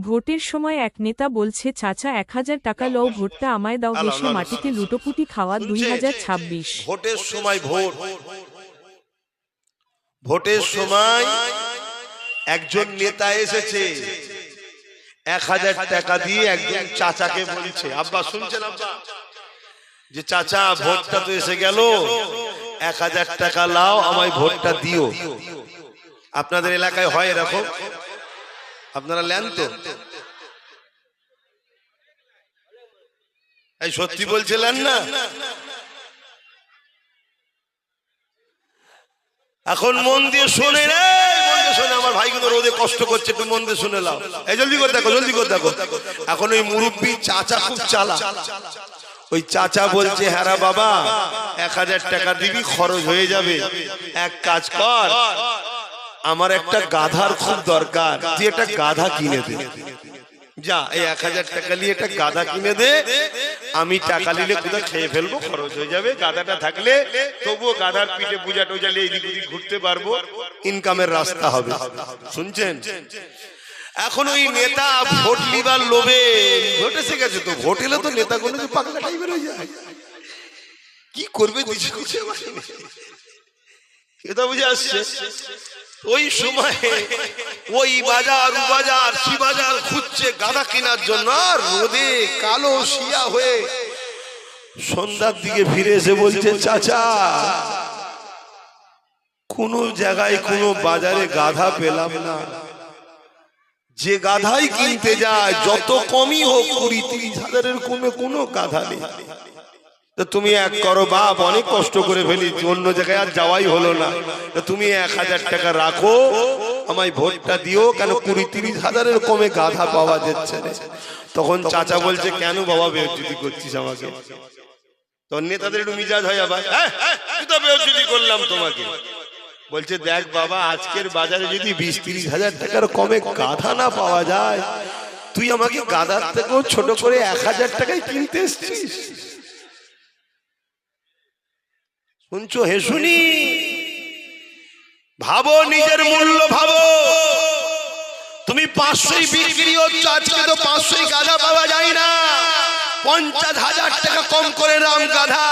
ভোটের সময় এক নেতা বলছে, চাচা 1000 টাকা লও, ভোটটা আমায় দাও, হেসে মাটিতে লুটোপুটি খাওয়া। 2026 ভোটের সময় ভোটের সময় একজন নেতা এসেছে, 1000 টাকা দিয়ে একজন চাচাকে বলছে, আব্বা শুনছেন আব্বা, যে চাচা ভোটটা তো এসে গেল, 1000 টাকা লাও, আমায় ভোটটা দিও। আপনাদের এলাকায় হয় এরকম? আপনারা নেন তো? এই সত্যি বলছিলেন না? এখন মন দিয়ে শোনে রে, মন দিয়ে শোনে, আমার ভাই কিন্তু রোদে কষ্ট করছে, একটু মন দিয়ে শুনে নাও। এই জলদি করে দেখো, জলদি করে দেখো। এখন ওই মুরব্বী চাচা খুব চালাক, ওই চাচা বলছে, হ্যাঁ বাবা 1000 টাকা দিবি, খরচ হয়ে যাবে, এক কাজ কর, আমার একটা গাধার খুব দরকার, তুই একটা গাধা কিনে দে, যা এই 1000 টাকা নিয়ে একটা গাধা কিনে দে, আমি টাকা নিলে কোথাও খেয়ে ফেলবো, খরচ হয়ে যাবে, গাধাটা থাকলে তবুও গাধার পিঠে পূজা টুজা নিয়ে এদিক ওদিক ঘুরতে পারবো, ইনকামের রাস্তা হবে। শুনছেন? এখন ওই নেতা ভোট লিবার লোভে, ভোট এসে গেছে তো, ভোট এলে তো নেতা কোনো পাগলা টাইপের হয়ে যায়, কি করবে এটা বুঝে আসছে। ওই সময় ওই বাজার ও বাজার সি বাজার খুঁজছে গাধা কেনার জন্য, আর রোদে কালো শিয়া হয়ে সন্ধ্যার দিকে ফিরে এসে বলছে, চাচা কোন জায়গায় কোন বাজারে গাধা পেলাম না, যে গাধাই কিনতে যায় যত কমই হোক 20-30 হাজারের কমে কোনো গাধা নেই। তুমি এক করো বাপ, অনেক কষ্ট করে ফেলি, অন্য জায়গায় আর যাওয়াই হলো না, তুমি 1000 টাকা রাখো, আমায় ভোটটা দিও, কেন 20-30 হাজারের কমে গাধা পাওয়া যাচ্ছে না। তখন চাচা বলছে, কেন বাবা বেইজ্জতি করছিস আমাকে? তখন নেতাদের একটু মিজাজ হয় আবার, তুই তো বেইজ্জতি করলাম তোমাকে। বলছে, দেখ বাবা, আজকের বাজারে যদি 20-30 হাজার টাকার কমে গাধা না পাওয়া যায়, তুই আমাকে গাধার থেকেও ছোট করে 1000 টাকায় কিনতে এসছিস। শুনছো? হে শুনি, ভাবো নিজের মূল্য ভাবো। তুমি 500 বিক্রি হচ্ছে, আজকে তো 500 গাধা পাওয়া যায় না, 50,000 টাকা কম করে নাম গাধা,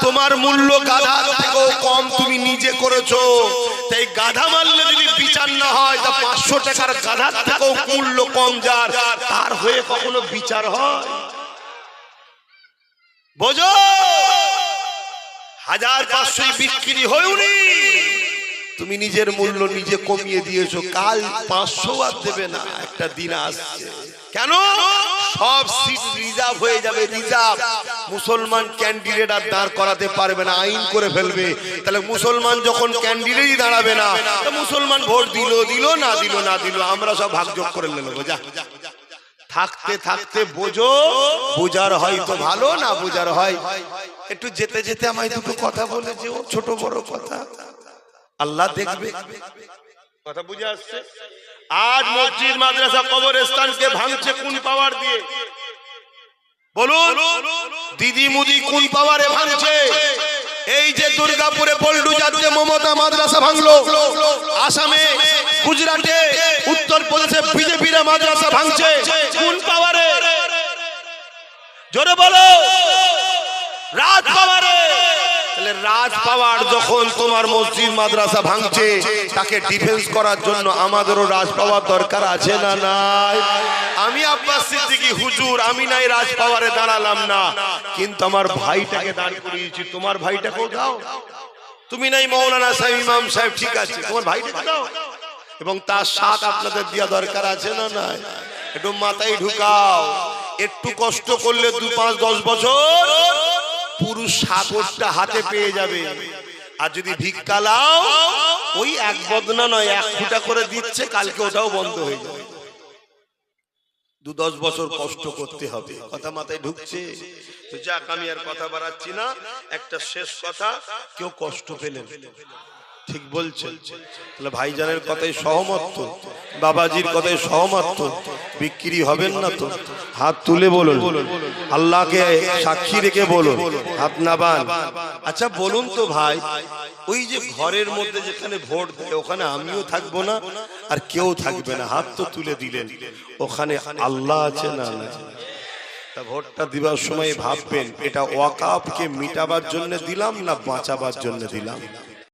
তোমার মূল্য গাধা থেকেও কম তুমি নিজে করেছো, তাই গাধা মারলে যদি বিচার না হয়, তা 500 টাকার গাধার থেকেও মূল্য কম যার, তার হয়ে কখনো বিচার হয়? বোঝো, 1500 বিক্রি হয়নি, তুমি নিজের মূল্য নিজে কমিয়ে দিয়েছো, কাল 500 আর দেবে না, একটা দিন আসছে। কেন? সব সিট রিজার্ভ হয়ে যাবে, রিজার্ভ। মুসলমান ক্যান্ডিডেট আর দাঁড় করাতে পারবে না, আইন করে ফেলবে। তাহলে মুসলমান যখন ক্যান্ডিডেটই দাঁড়াবে না, তো মুসলমান ভোট দিল না দিল, আমরা সব ভাগযোগ করে নেবো। যা, থাকতে থাকতে বোঝো, বোঝার হয় তো ভালো, না বোঝার হয় একটু যেতে যেতে আমায় দুটো কথা বলে যে, ও ছোট বড় কথা, আল্লাহ দেখবে। কথা বুঝে আসছে? আজ মসজিদ মাদ্রাসা কবরস্থানকে ভাঙছে কোন পাওয়ার দিয়ে? বলুন, দিদি মুদি কোন পাওয়ারে ভাঙছে? এই যে দুর্গাপুরে পল্টু যাচ্ছে, মমতা মাদ্রাসা ভাঙলো, আসামে, গুজরাটে, উত্তরপ্রদেশে বিজেপিরা মাদ্রাসা ভাঙছে, কোন পাওয়ারে? জোরে বলো, রাজ পাওয়ারে। তাহলে রাজ পাওয়ার যখন তোমার মসজিদ মাদ্রাসা ভাঙছে, তাকে ডিফেন্স করার জন্য আমাদেরও রাজ পাওয়ার দরকার আছে না নাই? আমি আব্বাস সিদ্দিকী হুজুর, আমি নাই রাজ পাওয়ারে দাঁড়ালাম না, কিন্তু আমার ভাইটাকে দাঁড় করিয়েছি, তোমার ভাইটাকেও দাও। তুমি নাই মৌলানা সাহেব, ইমাম সাহেব, ঠিক আছে, তোমার ভাইটাকে দাও, এবং তার সাথ আপনাদের দেওয়া দরকার আছে না নাই? একটু মাথায় ঢুকাও, একটু কষ্ট করলে 2-5-10 বছর পুরো সাগরটা হাতে পেয়ে যাবে। আর যদি ভিক্ষা লাও, ওই এক বদনা নয়, 1 ফুটা করে দিচ্ছে, কালকে ওটাও বন্ধ হয়ে যাবে। 2-10 বছর কষ্ট করতে হবে। কথা মাথায় ঢুকছে তো? যাক, আমি আর কথা বাড়াচ্ছি না, একটা শেষ কথা, কেউ কষ্ট পেলেন? ঠিক বলছেন? তাহলে ভাইজানের কথায় সহমত তো, বাবাজির কথায় সহমত তো, বিক্রি হবেন না তো? হাত তুলে বলুন, আল্লাহকে সাক্ষী রেখে বলুন, হাত নাবান। আচ্ছা বলুন তো ভাই, ওই যে ঘরের মধ্যে যেখানে ভোট দেয় ওখানে আমিও থাকবো না আর কেউ থাকবে না, হাত তো তুলে দিলেন, ওখানে আল্লাহ আছে না? তা ভোটটা দিবার সময় ভাববেন এটা ওয়াকাফকে মিটাবার জন্য দিলাম না বাঁচাবার জন্য দিলাম?